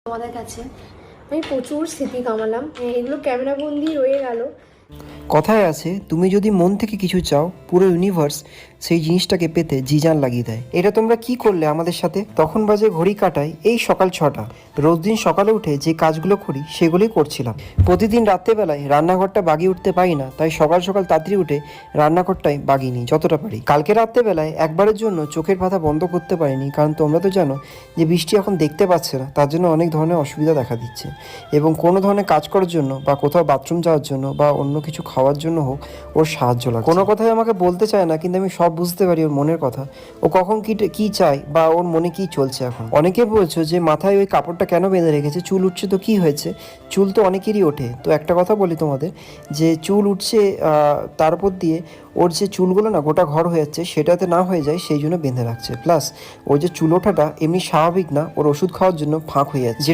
আমাদের কাছে আমি প্রচুর স্মৃতি কামালাম, এগুলো ক্যামেরা বন্দি রয়ে গেল। কথায় আছে, তুমি যদি মন থেকে কিছু চাও, পুরো ইউনিভার্স সেই জিনিসটাকে পেতে জিজান লাগিয়ে দেয়। এটা তোমরা কি করলে আমাদের সাথে? তখন বাজে ঘড়ি কাটায় এই সকাল 6টা। রোজ দিন সকালে উঠে যে কাজগুলো করি সেগুলোই করছিলাম। প্রতিদিন রাত্রেবেলায় রান্নাঘরটা বাগিয়ে উঠতে পারি না, তাই সকাল সকাল তাড়াতাড়ি উঠে রান্নাঘরটাই বাগিয়ে নিই যতটা পারি। কালকে রাত্রেবেলায় একবারের জন্য চোখের পাতা বন্ধ করতে পারিনি, কারণ তোমরা তো জানো যে বৃষ্টি এখন দেখতে পাচ্ছে না, তার জন্য অনেক ধরনের অসুবিধা দেখা দিচ্ছে। এবং কোনো ধরনের কাজ করার জন্য বা কোথাও বাথরুম যাওয়ার জন্য বা অন্য কিছু খাওয়ার জন্য হোক, ওর সাহায্য লাগে। কোনো কথাই আমাকে বলতে চায় না, কিন্তু আমি সব বুঝতে পারি ওর মনের কথা। ও কখন কি চায় বা ওর মনে কি চলছে এখন। অনেকে বলছো যে মাথায় ওই কাপড়টা কেন বেঁধে রেখেছে, চুল উঠছে তো কি হয়েছে? চুল তো অনেকেরই ওঠে। তো একটা কথা বলি তোমাদের, যে চুল উঠছে তার উপর দিয়ে ওর যে চুলগুলো না গোটা ঘর হয়ে যাচ্ছে, সেটাতে না হয়ে যায় সেই জন্য বেঁধে রাখছে। প্লাস ওর যে চুল ওঠাটা এমনি স্বাভাবিক না, ওর ওষুধ খাওয়ার জন্য ফাঁক হয়ে যাচ্ছে।